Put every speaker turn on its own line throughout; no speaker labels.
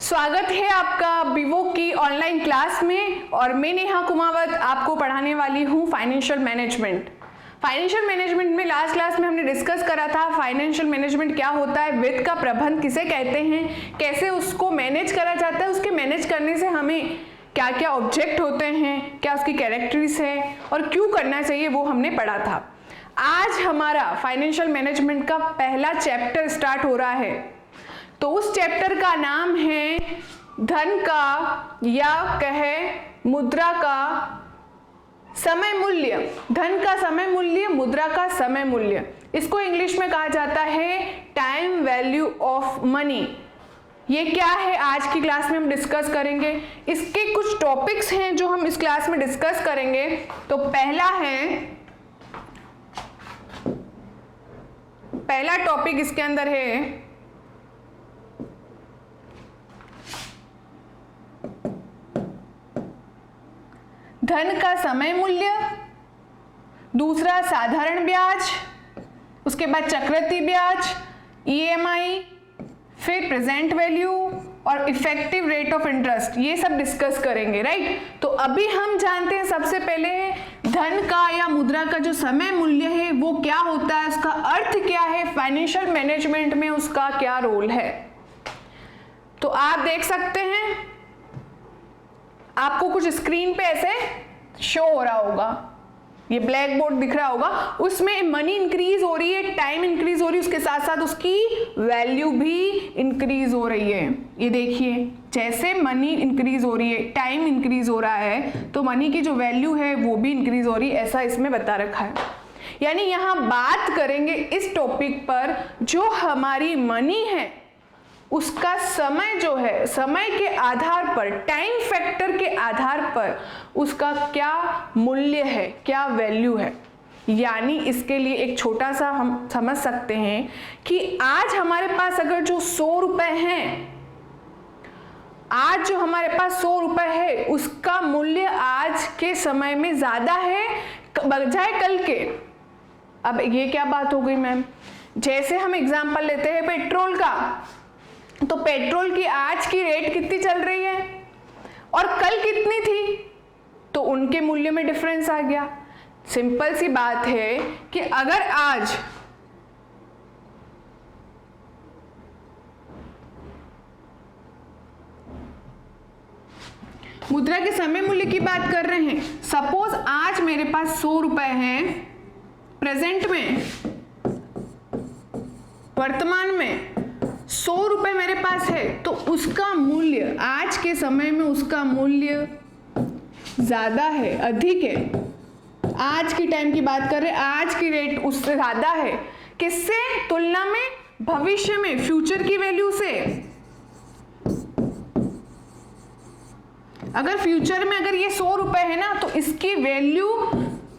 स्वागत है आपका विवो की ऑनलाइन क्लास में और मैं नेहा कुमावत आपको पढ़ाने वाली हूँ फाइनेंशियल मैनेजमेंट। फाइनेंशियल मैनेजमेंट में लास्ट क्लास में हमने डिस्कस करा था फाइनेंशियल मैनेजमेंट क्या होता है, वित्त का प्रबंध किसे कहते हैं, कैसे उसको मैनेज करा जाता है, उसके मैनेज करने से हमें क्या क्या ऑब्जेक्ट होते हैं, क्या उसकी कैरेक्टरिस्टिक्स है और क्यों करना चाहिए, वो हमने पढ़ा था। आज हमारा फाइनेंशियल मैनेजमेंट का पहला चैप्टर स्टार्ट हो रहा है। तो उस चैप्टर का नाम है धन का या कहे मुद्रा का समय मूल्य। धन का समय मूल्य, मुद्रा का समय मूल्य, इसको इंग्लिश में कहा जाता है टाइम वैल्यू ऑफ मनी। ये क्या है आज की क्लास में हम डिस्कस करेंगे। इसके कुछ टॉपिक्स हैं जो हम इस क्लास में डिस्कस करेंगे। तो पहला टॉपिक इसके अंदर है धन का समय मूल्य, दूसरा साधारण ब्याज, उसके बाद चक्रवृद्धि ब्याज, ईएमआई, फिर प्रेजेंट वैल्यू और इफेक्टिव रेट ऑफ इंटरेस्ट, ये सब डिस्कस करेंगे, राइट। तो अभी हम जानते हैं सबसे पहले धन का या मुद्रा का जो समय मूल्य है वो क्या होता है, उसका अर्थ क्या है, फाइनेंशियल मैनेजमेंट में उसका क्या रोल है। तो आप देख सकते हैं, आपको कुछ स्क्रीन पे ऐसे शो हो रहा होगा, ये ब्लैक बोर्ड दिख रहा होगा, उसमें मनी इंक्रीज हो रही है, टाइम इंक्रीज हो रही है, उसके साथ साथ उसकी वैल्यू भी इंक्रीज हो रही है। ये देखिए, जैसे मनी इंक्रीज हो रही है, टाइम इंक्रीज हो रहा है, तो मनी की जो वैल्यू है वो भी इंक्रीज हो रही है, ऐसा इसमें बता रखा है। यानी यहां बात करेंगे इस टॉपिक पर, जो हमारी मनी है उसका समय जो है, समय के आधार पर, टाइम फैक्टर के आधार पर उसका क्या मूल्य है, क्या वैल्यू है। यानी इसके लिए एक छोटा सा हम समझ सकते हैं कि आज हमारे पास अगर जो 100 रुपए हैं, आज जो हमारे पास 100 रुपए है, उसका मूल्य आज के समय में ज्यादा है बजाय कल के। अब ये क्या बात हो गई मैम, जैसे हम एग्जांपल लेते हैं पेट्रोल का, तो पेट्रोल की आज की रेट कितनी चल रही है और कल कितनी थी, तो उनके मूल्य में डिफरेंस आ गया। सिंपल सी बात है कि अगर आज मुद्रा के समय मूल्य की बात कर रहे हैं, सपोज आज मेरे पास 100 रुपए हैं प्रेजेंट में, वर्तमान में 100 रुपए मेरे पास है, तो उसका मूल्य आज के समय में उसका मूल्य ज्यादा है, अधिक है। आज की टाइम की बात कर रहे हैं, आज की रेट उससे ज्यादा है, किससे तुलना में, भविष्य में, फ्यूचर की वैल्यू से। अगर फ्यूचर में अगर ये 100 रुपए है ना, तो इसकी वैल्यू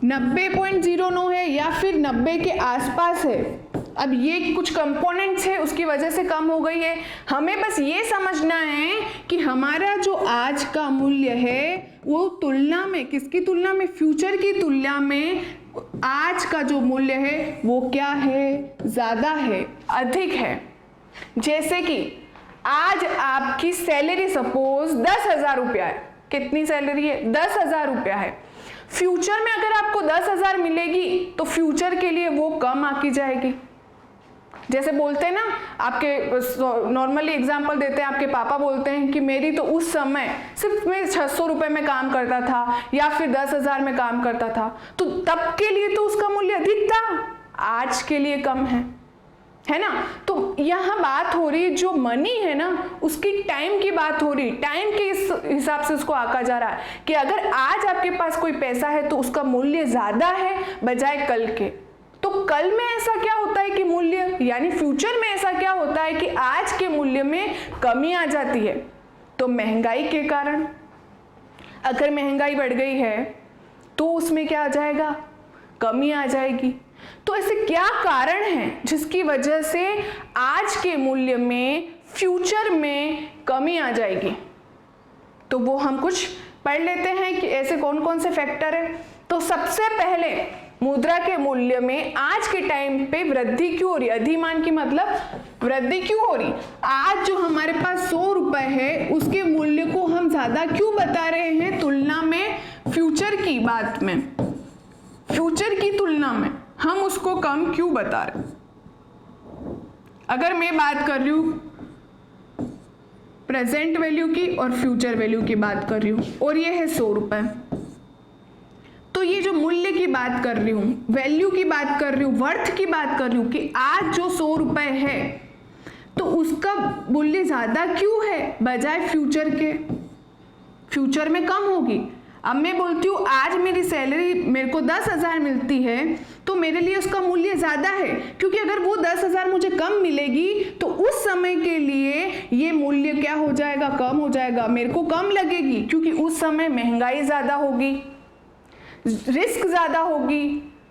90.09 है या फिर 90 के आसपास है। अब ये कुछ कंपोनेंट्स है उसकी वजह से कम हो गई है। हमें बस ये समझना है कि हमारा जो आज का मूल्य है वो तुलना में, किसकी तुलना में, फ्यूचर की तुलना में आज का जो मूल्य है वो क्या है, ज्यादा है, अधिक है। जैसे कि आज आपकी सैलरी सपोज 10,000 रुपया है, कितनी सैलरी है, 10,000 रुपया है। फ्यूचर में अगर आपको 10,000 मिलेगी तो फ्यूचर के लिए वो कम आकी जाएगी। जैसे बोलते हैं ना, आपके नॉर्मली एग्जांपल देते हैं, आपके पापा बोलते हैं कि मेरी तो उस समय सिर्फ मैं 600 रुपए में काम करता था या फिर 10,000 में काम करता था, तो तब के लिए तो उसका मूल्य अधिक था, आज के लिए कम है ना। तो यहाँ बात हो रही है, जो मनी है ना उसकी टाइम की बात हो रही, टाइम के हिसाब से उसको आका जा रहा है कि अगर आज आपके पास कोई पैसा है तो उसका मूल्य ज्यादा है बजाय कल के। तो कल में ऐसा क्या होता है कि मूल्य, यानी फ्यूचर में ऐसा क्या होता है कि आज के मूल्य में कमी आ जाती है। तो महंगाई के कारण, अगर महंगाई बढ़ गई है तो उसमें क्या आ जाएगा, कमी आ जाएगी। तो ऐसे क्या कारण हैं जिसकी वजह से आज के मूल्य में फ्यूचर में कमी आ जाएगी। तो वो हम कुछ पढ़ लेते हैं कि ऐसे कौन कौन से फैक्टर है। तो सबसे पहले मुद्रा के मूल्य में आज के टाइम पे वृद्धि क्यों हो रही, अधिमान की मतलब वृद्धि क्यों हो रही। आज जो हमारे पास 100 रुपए है उसके मूल्य को हम ज्यादा क्यों बता रहे हैं तुलना में फ्यूचर की बात में, फ्यूचर की तुलना में हम उसको कम क्यों बता रहे। अगर मैं बात कर रही हूं प्रेजेंट वैल्यू की और फ्यूचर वैल्यू की बात कर रही हूं और ये है 100 रुपए, तो ये जो मूल्य की बात कर रही हूँ, वैल्यू की बात कर रही हूँ, वर्थ की बात कर रही हूँ कि आज जो 100 रुपए है तो उसका मूल्य ज्यादा क्यों है बजाय फ्यूचर के, फ्यूचर में कम होगी। अब मैं बोलती हूँ आज मेरी सैलरी मेरे को 10,000 मिलती है तो मेरे लिए उसका मूल्य ज्यादा है, क्योंकि अगर वो 10,000 मुझे कम मिलेगी तो उस समय के लिए ये मूल्य क्या हो जाएगा, कम हो जाएगा, मेरे को कम लगेगी, क्योंकि उस समय महंगाई ज्यादा होगी, रिस्क ज्यादा होगी,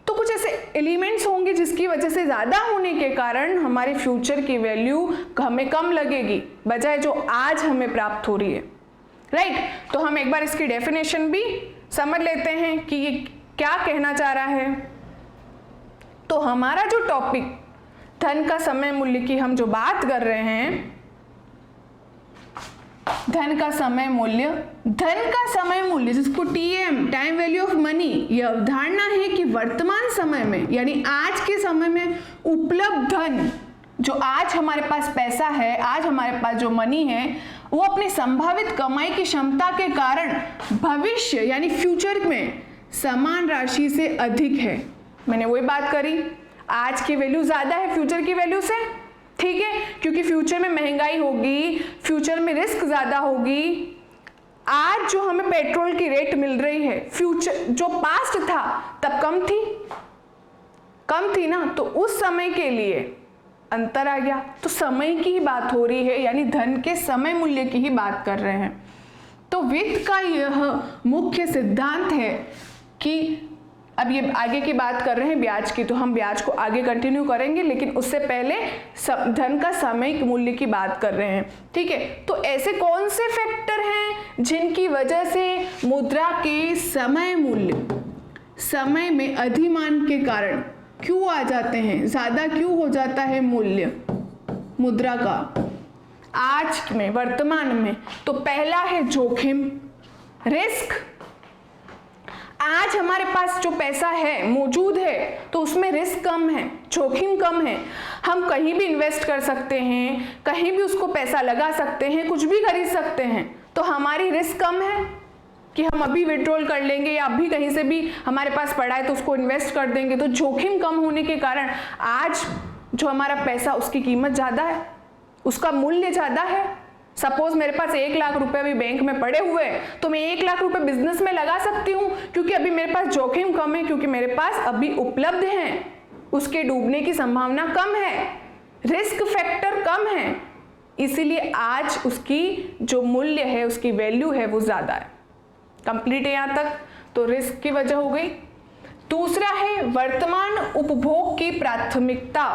तो कुछ ऐसे एलिमेंट्स होंगे जिसकी वजह से ज्यादा होने के कारण हमारे फ्यूचर की वैल्यू हमें कम लगेगी बजाय जो आज हमें प्राप्त हो रही है, राइट। तो हम एक बार इसकी डेफिनेशन भी समझ लेते हैं कि ये क्या कहना चाह रहा है। तो हमारा जो टॉपिक धन का समय मूल्य की हम जो बात कर रहे हैं, धन का समय मूल्य, धन का समय मूल्य जिसको TM time value of money, यह अवधारणा है कि वर्तमान समय में यानी आज के समय में उपलब्ध धन, जो आज हमारे पास पैसा है, आज हमारे पास जो मनी है, वो अपनी संभावित कमाई की क्षमता के कारण भविष्य यानी फ्यूचर में समान राशि से अधिक है। मैंने वही बात करी, आज की वैल्यू ज्यादा है फ्यूचर की वैल्यू से, ठीक है, क्योंकि फ्यूचर में महंगाई होगी, फ्यूचर में रिस्क ज्यादा होगी। आज जो हमें पेट्रोल की रेट मिल रही है, फ्यूचर जो पास्ट था तब कम थी ना, तो उस समय के लिए अंतर आ गया। तो समय की ही बात हो रही है, यानी धन के समय मूल्य की ही बात कर रहे हैं। तो वित्त का यह मुख्य सिद्धांत है कि अब ये आगे की बात कर रहे हैं ब्याज की, तो हम ब्याज को आगे कंटिन्यू करेंगे, लेकिन उससे पहले धन का सामयिक मूल्य की बात कर रहे हैं, ठीक है। तो ऐसे कौन से फैक्टर हैं जिनकी वजह से मुद्रा के समय मूल्य समय में अधिमान के कारण क्यों आ जाते हैं, ज्यादा क्यों हो जाता है मूल्य मुद्रा का आज में, वर्तमान में। तो पहला है जोखिम, रिस्क। आज हमारे पास जो पैसा है मौजूद है तो उसमें रिस्क कम है, जोखिम कम है, हम कहीं भी इन्वेस्ट कर सकते हैं, कहीं भी उसको पैसा लगा सकते हैं, कुछ भी खरीद सकते हैं, तो हमारी रिस्क कम है कि हम अभी विड्रॉल कर लेंगे या अभी कहीं से भी हमारे पास पड़ा है तो उसको इन्वेस्ट कर देंगे। तो जोखिम कम होने के कारण आज जो हमारा पैसा उसकी कीमत ज्यादा है, उसका मूल्य ज्यादा है। सपोज मेरे पास 1 लाख रुपए अभी बैंक में पड़े हुए हैं तो मैं 1 लाख रुपए बिजनेस में लगा सकती हूँ, क्योंकि अभी मेरे पास जोखिम कम है, क्योंकि मेरे पास अभी उपलब्ध है, उसके डूबने की संभावना कम है, रिस्क फैक्टर कम है, इसीलिए आज उसकी जो मूल्य है, उसकी वैल्यू है वो ज्यादा है। कंप्लीट है यहां तक। तो रिस्क की वजह हो गई। दूसरा है वर्तमान उपभोग की प्राथमिकता।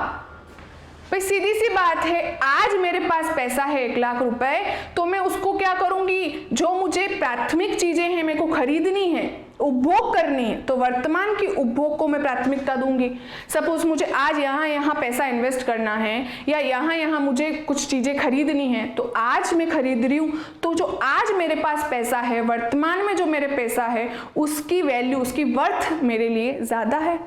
भाई सीधी सी बात है, आज मेरे पास पैसा है 1 लाख रुपए, तो मैं उसको क्या करूंगी, जो मुझे प्राथमिक चीजें हैं मेरे को खरीदनी है, उपभोग करनी है, तो वर्तमान की उपभोग को मैं प्राथमिकता दूंगी। सपोज मुझे आज यहाँ पैसा इन्वेस्ट करना है या यहाँ मुझे कुछ चीजें खरीदनी है, तो आज मैं खरीद रही हूँ, तो जो आज मेरे पास पैसा है, वर्तमान में जो मेरे पैसा है, उसकी वैल्यू, उसकी वर्थ मेरे लिए ज्यादा है।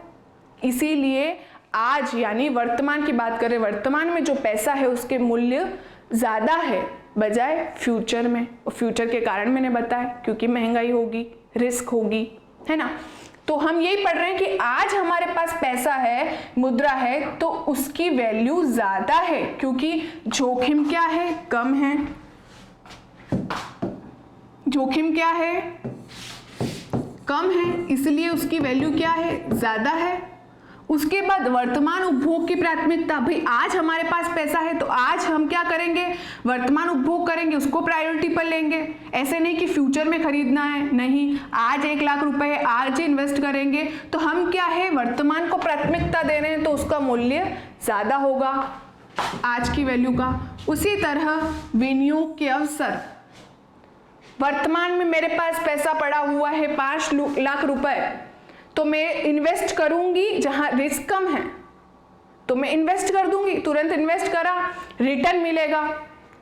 इसीलिए आज यानी वर्तमान की बात करें, वर्तमान में जो पैसा है उसके मूल्य ज्यादा है बजाय फ्यूचर में। और फ्यूचर के कारण मैंने बताया, क्योंकि महंगाई होगी, रिस्क होगी, है ना। तो हम यही पढ़ रहे हैं कि आज हमारे पास पैसा है, मुद्रा है, तो उसकी वैल्यू ज्यादा है, क्योंकि जोखिम क्या है, कम है। जोखिम क्या है, कम है, इसलिए उसकी वैल्यू क्या है, ज्यादा है। उसके बाद वर्तमान उपभोग की प्राथमिकता। भाई आज हमारे पास पैसा है तो आज हम क्या करेंगे, वर्तमान उपभोग करेंगे, उसको प्रायोरिटी पर लेंगे। ऐसे नहीं कि फ्यूचर में खरीदना है, नहीं, आज 1 लाख रुपए है, आज इंवेस्ट करेंगे, तो हम क्या है, वर्तमान को प्राथमिकता दे रहे हैं, तो उसका मूल्य ज्यादा होगा आज की वैल्यू का। उसी तरह विनियोग के अवसर। वर्तमान में मेरे पास पैसा पड़ा हुआ है 5 लाख रुपए, तो मैं इन्वेस्ट करूंगी जहां रिस्क कम है, तो मैं इन्वेस्ट कर दूंगी, तुरंत इन्वेस्ट करा, रिटर्न मिलेगा,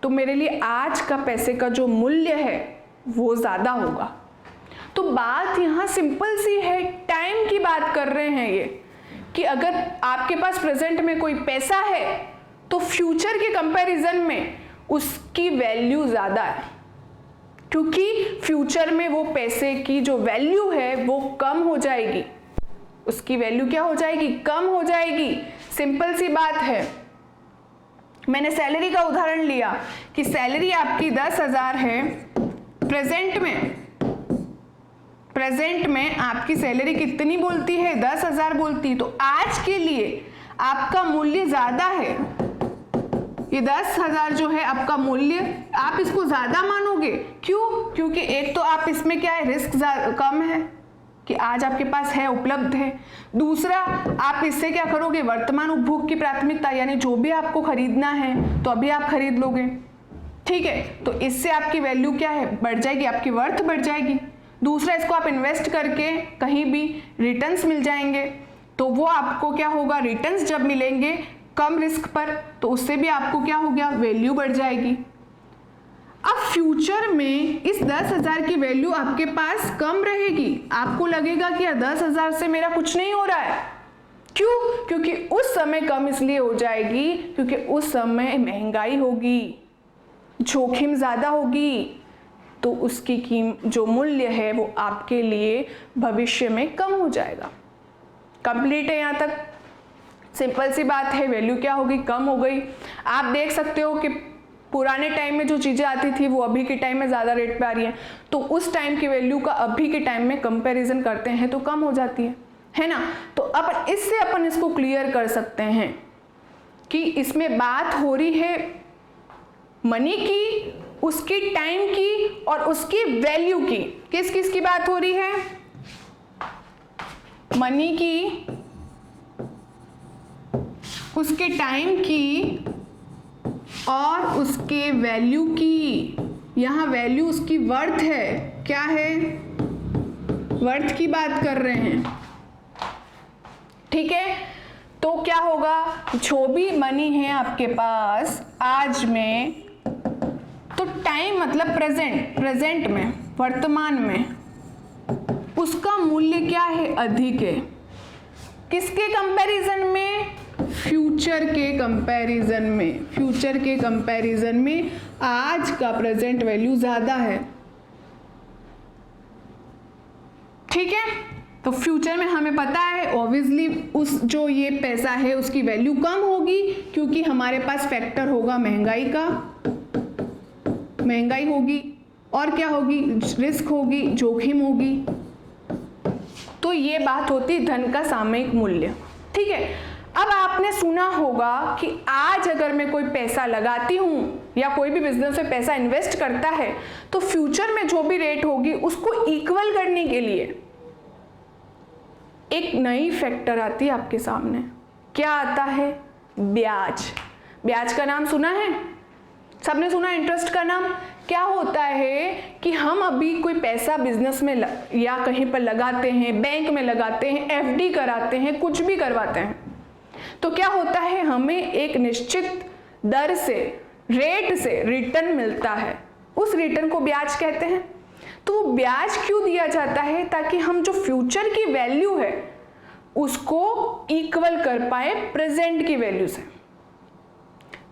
तो मेरे लिए आज का पैसे का जो मूल्य है वो ज्यादा होगा। तो बात यहाँ सिंपल सी है, टाइम की बात कर रहे हैं ये, कि अगर आपके पास प्रेजेंट में कोई पैसा है तो फ्यूचर के कंपैरिजन में उसकी वैल्यू ज्यादा है, क्योंकि फ्यूचर में वो पैसे की जो वैल्यू है वो कम हो जाएगी, उसकी वैल्यू क्या हो जाएगी, कम हो जाएगी। सिंपल सी बात है। मैंने सैलरी का उदाहरण लिया कि सैलरी आपकी 10,000 है, प्रेजेंट में आपकी सैलरी कितनी बोलती है, 10,000 बोलती है, तो आज के लिए आपका मूल्य ज्यादा है, ये 10,000 जो है आपका मूल्य, आप इसको ज्यादा मानोगे। क्यों? क्योंकि एक तो आप इसमें क्या है, रिस्क कम है कि आज आपके पास है, उपलब्ध है। दूसरा, आप इससे क्या करोगे, वर्तमान उपभोग की प्राथमिकता, यानी जो भी आपको खरीदना है तो अभी आप खरीद लोगे, ठीक है, तो इससे आपकी वैल्यू क्या है, बढ़ जाएगी, आपकी वर्थ बढ़ जाएगी। दूसरा, इसको आप इन्वेस्ट करके कहीं भी रिटर्न्स मिल जाएंगे, तो वो आपको क्या होगा, रिटर्न्स जब मिलेंगे कम रिस्क पर, तो उससे भी आपको क्या हो गया, वैल्यू बढ़ जाएगी। अब फ्यूचर में इस 10,000 की वैल्यू आपके पास कम रहेगी, आपको लगेगा कि 10,000 से मेरा कुछ नहीं हो रहा है। क्यों? क्योंकि उस समय कम इसलिए हो जाएगी क्योंकि उस समय महंगाई होगी, जोखिम ज्यादा होगी, तो उसकी जो मूल्य है वो आपके लिए भविष्य में कम हो जाएगा। कंप्लीट है यहाँ तक? सिंपल सी बात है, वैल्यू क्या होगी, कम हो गई। आप देख सकते हो कि पुराने टाइम में जो चीजें आती थी वो अभी के टाइम में ज्यादा रेट पे आ रही हैं, तो उस टाइम की वैल्यू का अभी के टाइम में कंपैरिजन करते हैं तो कम हो जाती है ना। तो अब इससे अपन इसको क्लियर कर सकते हैं कि इसमें बात हो रही है मनी की, उसकी टाइम की और उसकी वैल्यू की। किस किस की बात हो रही है, मनी की, उसके टाइम की और उसके वैल्यू की। यहां वैल्यू उसकी वर्थ है, क्या है, वर्थ की बात कर रहे हैं, ठीक है। तो क्या होगा, जो भी मनी है आपके पास आज में, तो टाइम मतलब प्रेजेंट में, वर्तमान में उसका मूल्य क्या है, अधिक है। किसके कंपैरिजन में, फ्यूचर के कंपैरिजन में। फ्यूचर के कंपैरिजन में आज का प्रेजेंट वैल्यू ज्यादा है, ठीक है। तो फ्यूचर में हमें पता है ऑब्वियसली उस जो ये पैसा है उसकी वैल्यू कम होगी, क्योंकि हमारे पास फैक्टर होगा महंगाई का, महंगाई होगी और क्या होगी, रिस्क होगी, जोखिम होगी। तो ये बात होती धन का सामयिक मूल्य, ठीक है। अब आपने सुना होगा कि आज अगर मैं कोई पैसा लगाती हूं या कोई भी बिजनेस में पैसा इन्वेस्ट करता है तो फ्यूचर में जो भी रेट होगी उसको इक्वल करने के लिए एक नई फैक्टर आती है आपके सामने। क्या आता है, ब्याज। ब्याज का नाम सुना है, सबने सुना इंटरेस्ट का नाम। क्या होता है कि हम अभी कोई पैसा बिजनेस में या कहीं पर लगाते हैं, बैंक में लगाते हैं, एफडी कराते हैं, कुछ भी करवाते हैं, तो क्या होता है, हमें एक निश्चित दर से, रेट से रिटर्न मिलता है, उस रिटर्न को ब्याज कहते हैं। तो वो ब्याज क्यों दिया जाता है, ताकि हम जो फ्यूचर की वैल्यू है उसको इक्वल कर पाए प्रेजेंट की वैल्यू से।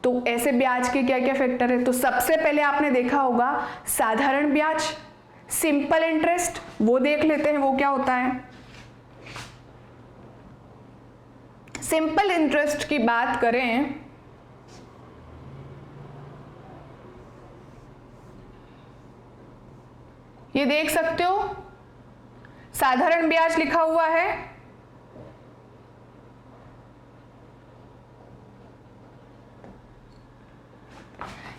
तो ऐसे ब्याज के क्या क्या फैक्टर है, तो सबसे पहले आपने देखा होगा साधारण ब्याज, सिंपल इंटरेस्ट, वो देख लेते हैं वो क्या होता है। सिंपल इंटरेस्ट की बात करें ये देख सकते हो साधारण ब्याज लिखा हुआ है,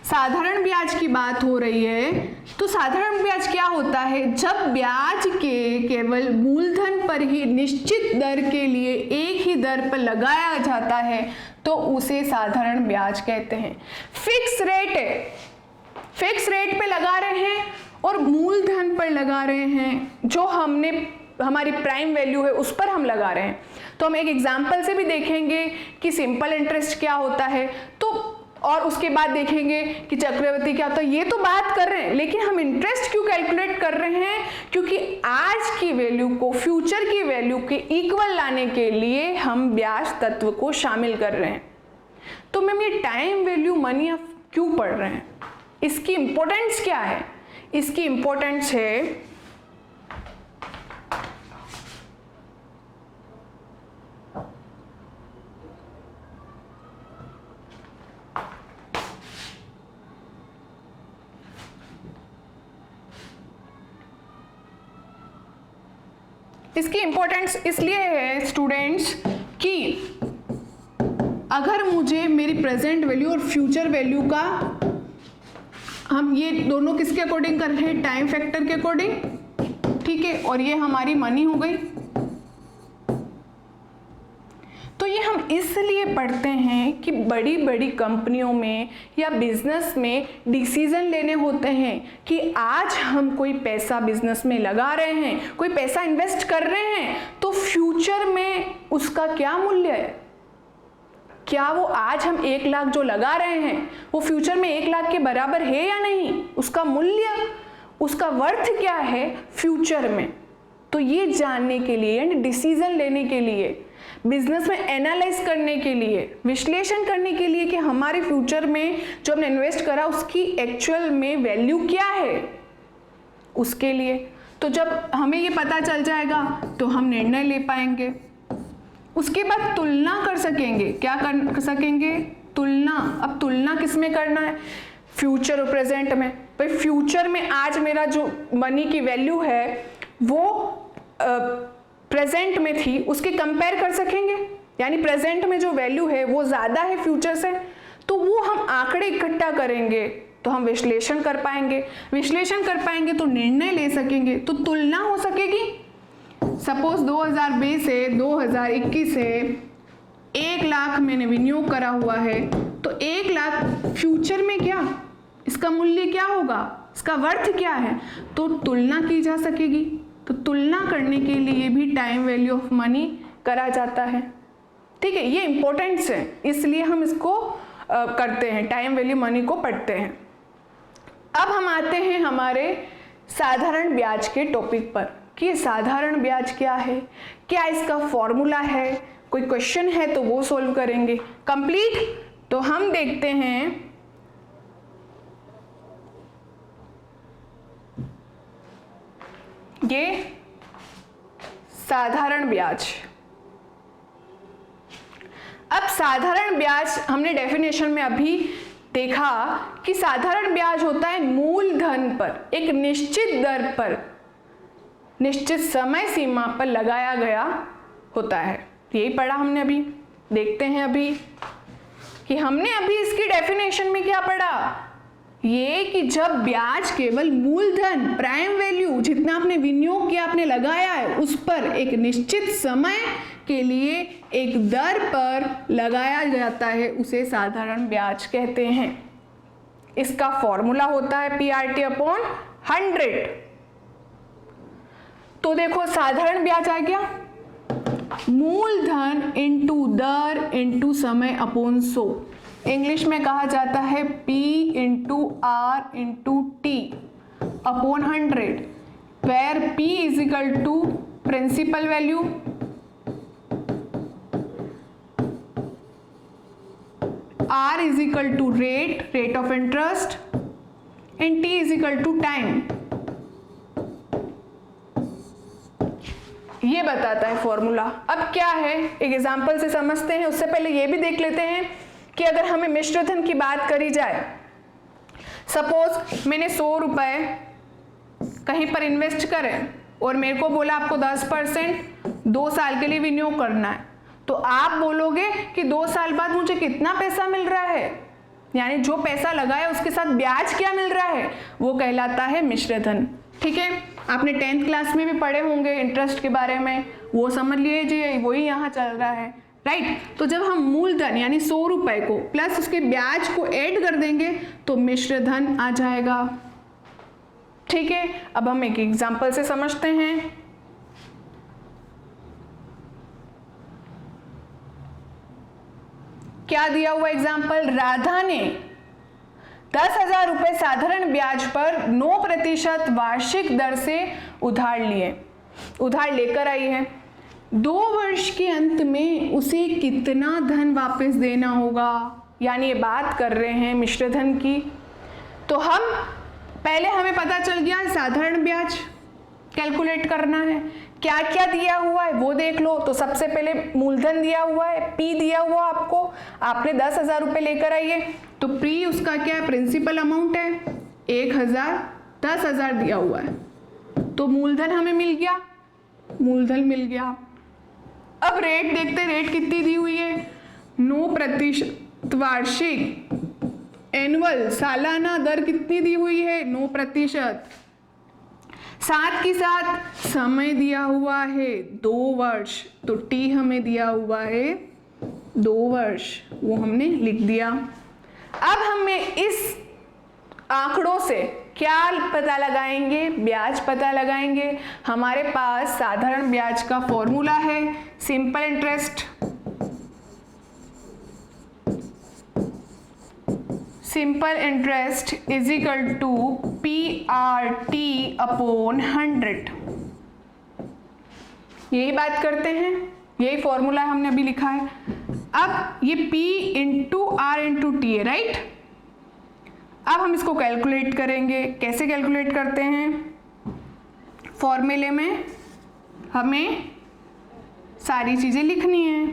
साधारण ब्याज की बात हो रही है। तो साधारण ब्याज क्या होता है, जब ब्याज के केवल मूलधन पर ही निश्चित दर के लिए एक ही दर पर लगाया जाता है तो उसे साधारण ब्याज कहते हैं। फिक्स रेट है, फिक्स रेट पे लगा रहे हैं और मूलधन पर लगा रहे हैं, जो हमने हमारी प्राइम वैल्यू है उस पर हम लगा रहे हैं। तो हम एक एग्जाम्पल से भी देखेंगे कि सिंपल इंटरेस्ट क्या होता है, तो और उसके बाद देखेंगे कि चक्रवृद्धि क्या होता है। ये तो बात कर रहे हैं, लेकिन हम इंटरेस्ट क्यों कैलकुलेट कर रहे हैं? क्योंकि आज की वैल्यू को फ्यूचर की वैल्यू के इक्वल लाने के लिए हम ब्याज तत्व को शामिल कर रहे हैं। तो मैम ये टाइम वैल्यू मनी आप क्यों पढ़ रहे हैं? इसकी इंपॉर्टेंस क्या है? इसकी इंपॉर्टेंस है इसकी इंपॉर्टेंस इसलिए है स्टूडेंट्स कि अगर मुझे मेरी प्रेजेंट वैल्यू और फ्यूचर वैल्यू का हम ये दोनों किसके अकॉर्डिंग कर रहे हैं? टाइम फैक्टर के अकॉर्डिंग, ठीक है। और ये हमारी मनी हो गई। तो ये हम इसलिए पढ़ते हैं कि बड़ी बड़ी कंपनियों में या बिजनेस में डिसीजन लेने होते हैं कि आज हम कोई पैसा बिजनेस में लगा रहे हैं, कोई पैसा इन्वेस्ट कर रहे हैं, तो फ्यूचर में उसका क्या मूल्य है? क्या वो आज हम 1 लाख जो लगा रहे हैं वो फ्यूचर में 1 लाख के बराबर है या नहीं? उसका मूल्य, उसका वर्थ क्या है फ्यूचर में? तो ये जानने के लिए यानी डिसीजन लेने के लिए, बिजनेस में एनालाइज करने के लिए, विश्लेषण करने के लिए कि हमारे फ्यूचर में जो हमने इन्वेस्ट करा उसकी एक्चुअल में वैल्यू क्या है, उसके लिए। तो जब हमें ये पता चल जाएगा तो हम निर्णय ले पाएंगे। उसके बाद तुलना कर सकेंगे। क्या कर सकेंगे? तुलना। अब तुलना किस में करना है? फ्यूचर और प्रेजेंट में। भाई फ्यूचर में आज मेरा जो मनी की वैल्यू है वो प्रेजेंट में थी, उसके कंपेयर कर सकेंगे। यानी प्रेजेंट में जो वैल्यू है वो ज़्यादा है फ्यूचर से, तो वो हम आंकड़े इकट्ठा करेंगे तो हम विश्लेषण कर पाएंगे। विश्लेषण कर पाएंगे तो निर्णय ले सकेंगे, तो तुलना हो सकेगी। सपोज 2020 से 2021 से 1 लाख मैंने विनियोग करा हुआ है, तो 1 लाख फ्यूचर में क्या, इसका मूल्य क्या होगा, इसका वर्थ क्या है, तो तुलना की जा सकेगी। तो तुलना करने के लिए भी टाइम वैल्यू ऑफ मनी करा जाता है, ठीक है। ये इंपॉर्टेंस है, इसलिए हम इसको करते हैं, टाइम वैल्यू मनी को पढ़ते हैं। अब हम आते हैं हमारे साधारण ब्याज के टॉपिक पर कि साधारण ब्याज क्या है, क्या इसका फॉर्मूला है, कोई क्वेश्चन है तो वो सॉल्व करेंगे। कंप्लीट। तो हम देखते हैं ये साधारण ब्याज। अब साधारण ब्याज हमने डेफिनेशन में अभी देखा कि साधारण ब्याज होता है मूलधन पर एक निश्चित दर पर निश्चित समय सीमा पर लगाया गया होता है। यही पढ़ा हमने अभी। देखते हैं अभी कि हमने अभी इसकी डेफिनेशन में क्या पढ़ा, ये कि जब ब्याज केवल मूलधन प्राइम वैल्यू जितना आपने विनियोग किया, आपने लगाया है, उस पर एक निश्चित समय के लिए एक दर पर लगाया जाता है, उसे साधारण ब्याज कहते हैं। इसका फॉर्मूला होता है PRT/100। तो देखो साधारण ब्याज आ गया, मूलधन इंटू दर इंटू समय अपॉन 100। इंग्लिश में कहा जाता है P into R into T upon 100, where P is equal to principal value, R is equal to rate of interest and T is equal to time. ये बताता है फॉर्मूला। अब क्या है, एक एग्जांपल से समझते हैं। उससे पहले ये भी देख लेते हैं कि अगर हमें मिश्र धन की बात करी जाए, सपोज मैंने 100 रुपए कहीं पर इन्वेस्ट करें और मेरे को बोला आपको 10% 2 साल के लिए विनियोग करना है, तो आप बोलोगे कि 2 साल बाद मुझे कितना पैसा मिल रहा है, यानी जो पैसा लगाया उसके साथ ब्याज क्या मिल रहा है, वो कहलाता है मिश्र धन। ठीक है, आपने 10th क्लास में भी पढ़े होंगे इंटरेस्ट के बारे में, वो समझ लीजिए, वही यहाँ चल रहा है, राइट। तो जब हम मूलधन यानी 100 रुपए को प्लस उसके ब्याज को ऐड कर देंगे तो मिश्र धन आ जाएगा। ठीक है, अब हम एक एग्जांपल से समझते हैं। क्या दिया हुआ एग्जाम्पल, राधा ने 10,000 रुपये साधारण ब्याज पर 9% वार्षिक दर से उधार लेकर आई है। 2 वर्ष के अंत में उसे कितना धन वापस देना होगा, यानी ये बात कर रहे हैं मिश्र धन की। तो हमें पता चल गया साधारण ब्याज कैलकुलेट करना है। क्या क्या दिया हुआ है वो देख लो। तो सबसे पहले मूलधन दिया हुआ है, पी दिया हुआ आपको, आपने 10,000 रुपये लेकर आइए, तो पी उसका क्या है, प्रिंसिपल अमाउंट है 1,000, 10,000 दिया हुआ है, तो मूलधन हमें मिल गया, मूलधन मिल गया। अब रेट देखते, रेट कितनी दी हुई है, 9% वार्षिक, एनुअल सालाना दर कितनी दी हुई है, 9%। साथ के साथ समय दिया हुआ है 2 वर्ष, तो टी हमें दिया हुआ है 2 वर्ष, वो हमने लिख दिया। अब हमें इस आंकड़ों से क्या पता लगाएंगे, ब्याज पता लगाएंगे। हमारे पास साधारण ब्याज का फॉर्मूला है simple interest, simple interest is equal to PRT upon 100। यही बात करते हैं, यही फॉर्मूला हमने अभी लिखा है। अब ये P into R into T है, राइट। अब हम इसको कैलकुलेट करेंगे। कैसे कैलकुलेट करते हैं, फॉर्मूले में हमें सारी चीजें लिखनी है।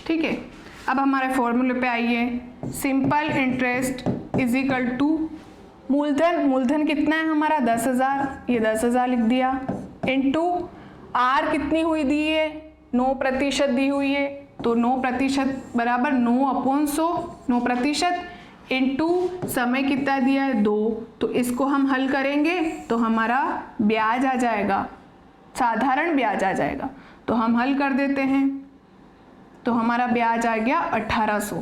ठीक है, अब हमारे फॉर्मूले पे आइए। Simple interest is equal to मूलधन कितना है हमारा 10,000, ये 10,000 लिख दिया, इनटू आर कितनी हुई दी है 9% दी हुई है, तो 9% बराबर 9/100, 9%, इनटू समय कितना दिया है 2, तो इसको हम हल करेंगे तो हमारा ब्याज आ जाएगा, साधारण ब्याज आ जाएगा। तो हम हल कर देते हैं, तो हमारा ब्याज आ गया 1800।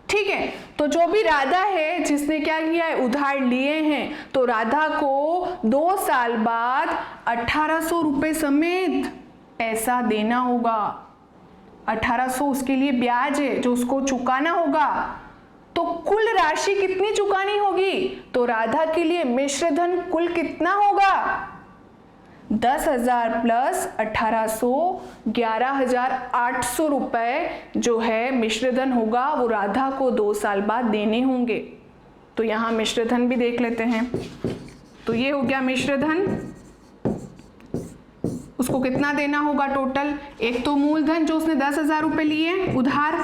ठीक है, तो जो भी राधा है जिसने क्या किया है, उधार लिए हैं, तो राधा को 2 साल बाद 1800 रुपये समेत पैसा देना होगा। 1800 उसके लिए ब्याज है जो उसको चुकाना होगा। तो कुल राशि कितनी चुकानी होगी, तो राधा के लिए मिश्रधन कुल कितना होगा, 10,000 प्लस 1800, 11,800 रुपये जो है मिश्रधन होगा, वो राधा को 2 साल बाद देने होंगे। तो यहाँ मिश्रधन भी देख लेते हैं। तो ये हो गया मिश्रधन, उसको कितना देना होगा टोटल, एक तो मूलधन जो उसने 10,000 रुपये लिए उधार,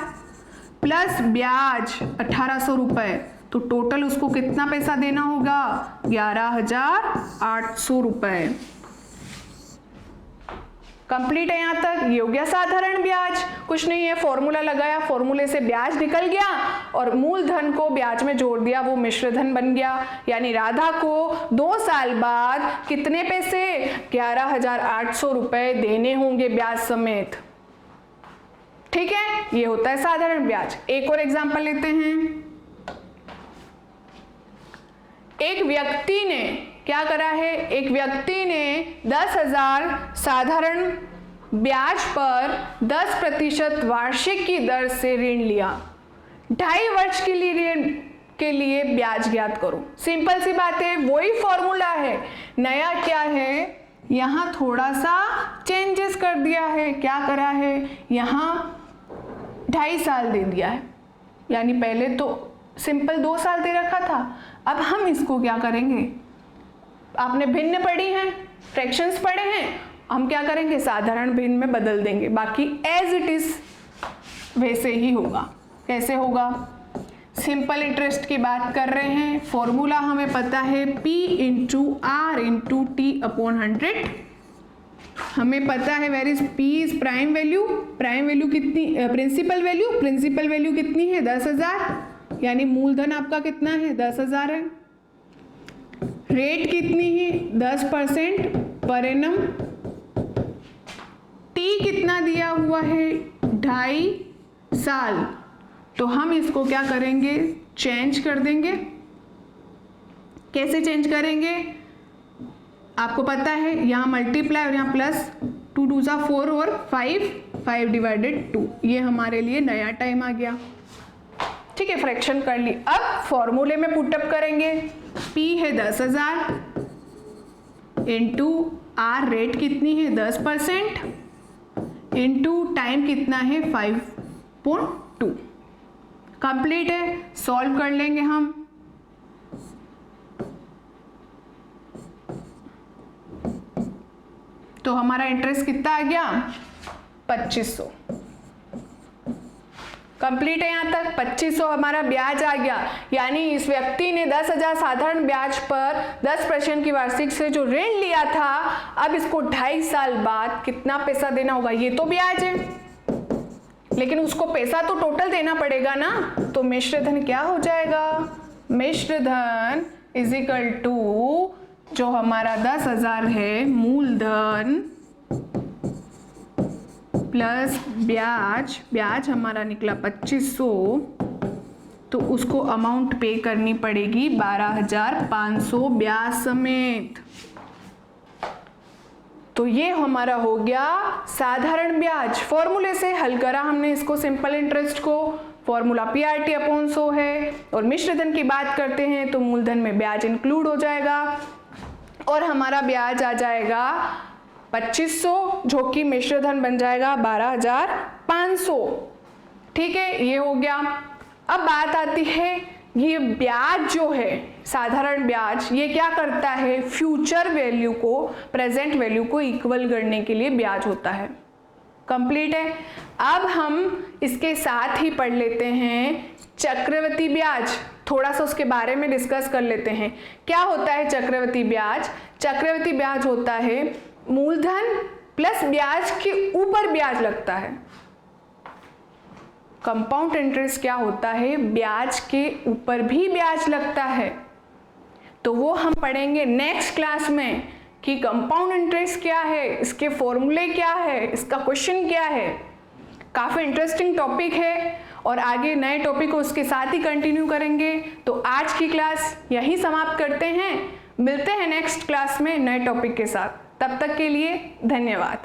प्लस ब्याज 1800 रुपये, तो टोटल उसको कितना पैसा देना होगा, 11,800 रुपये। कंप्लीट है यहाँ तक। ये हो गया साधारण ब्याज, कुछ नहीं है, फॉर्मूला लगाया, फॉर्मूले से ब्याज निकल गया और मूलधन को ब्याज में जोड़ दिया, वो मिश्रधन बन गया। यानी राधा को 2 साल बाद कितने पैसे, 11,800 रुपये देने होंगे ब्याज समेत। ठीक है, ये होता है साधारण ब्याज। एक और एग्जांपल लेते हैं। एक व्यक्ति ने क्या करा है, एक व्यक्ति ने 10,000 साधारण ब्याज पर 10% वार्षिक की दर से ऋण लिया। 2.5 वर्ष के लिए ऋण के लिए ब्याज ज्ञात करो। सिंपल सी बात है, वही फॉर्मूला है, नया क्या है, यहाँ थोड़ा सा चेंजेस कर दिया है। क्या करा है, यहाँ 2.5 साल दे दिया है, यानी पहले तो सिंपल 2 साल दे रखा था। अब हम इसको क्या करेंगे, आपने भिन्न पढ़ी हैं, फ्रैक्शंस पढ़े हैं, हम क्या करेंगे, साधारण भिन्न में बदल देंगे, बाकी एज इट इज वैसे ही होगा। कैसे होगा, सिंपल इंटरेस्ट की बात कर रहे हैं, फॉर्मूला हमें पता है P into R into T upon 100। हमें पता है where is P is prime value, prime value कितनी, प्रिंसिपल वैल्यू कितनी है 10,000, यानी मूलधन आपका कितना है 10,000 है। रेट कितनी है 10% पर एनम। टी कितना दिया हुआ है 2.5 साल। तो हम इसको क्या करेंगे, चेंज कर देंगे। कैसे चेंज करेंगे? आपको पता है यहाँ मल्टीप्लाई और यहाँ प्लस, 2 2 जा 4 और 5 डिवाइडेड 2, ये हमारे लिए नया टाइम आ गया। ठीक है, फ्रैक्शन कर ली। अब फॉर्मूले में पुटअप करेंगे। P है 10,000 इंटू R रेट कितनी है 10% इंटू टाइम कितना है 5.2। कंप्लीट है, सॉल्व कर लेंगे हम। तो हमारा इंटरेस्ट कितना आ गया 2500। कंप्लीट है यहाँ तक। 2500 हमारा ब्याज आ गया, यानी इस व्यक्ति ने 10,000 साधारण ब्याज पर 10% की वार्षिक से जो ऋण लिया था, अब इसको 2.5 साल बाद कितना पैसा देना होगा? ये तो ब्याज है, लेकिन उसको पैसा तो टोटल देना पड़ेगा ना। तो मिश्र धन क्या हो जाएगा? मिश्र धन इज इक्वल टू जो हमारा 10,000 है मूलधन प्लस ब्याज, ब्याज हमारा निकला 2500, तो उसको अमाउंट पे करनी पड़ेगी 12,500 ब्याज समेत। तो ये हमारा हो गया साधारण ब्याज। फॉर्मूले से हल करा हमने इसको, सिंपल इंटरेस्ट को। फॉर्मूला PRT/100 है। और मिश्र धन की बात करते हैं तो मूलधन में ब्याज इंक्लूड हो जाएगा और हमारा ब्याज आ जाएगा 2500, जो कि मिश्र धन बन जाएगा 12,500। ठीक है, ये हो गया। अब बात आती है, ये ब्याज जो है साधारण ब्याज, ये क्या करता है? फ्यूचर वैल्यू को प्रेजेंट वैल्यू को इक्वल करने के लिए ब्याज होता है। कंप्लीट है। अब हम इसके साथ ही पढ़ लेते हैं चक्रवृद्धि ब्याज। थोड़ा सा उसके बारे में डिस्कस कर लेते हैं। क्या होता है चक्रवृद्धि ब्याज? चक्रवृद्धि ब्याज होता है मूलधन प्लस ब्याज के ऊपर ब्याज लगता है। कंपाउंड इंटरेस्ट क्या होता है? ब्याज के ऊपर भी ब्याज लगता है। तो वो हम पढ़ेंगे नेक्स्ट क्लास में कि कंपाउंड इंटरेस्ट क्या है, इसके फॉर्मूले क्या है, इसका क्वेश्चन क्या है। काफ़ी इंटरेस्टिंग टॉपिक है और आगे नए टॉपिक को उसके साथ ही कंटिन्यू करेंगे। तो आज की क्लास यहीं समाप्त करते हैं। मिलते हैं नेक्स्ट क्लास में नए टॉपिक के साथ। तब तक के लिए धन्यवाद।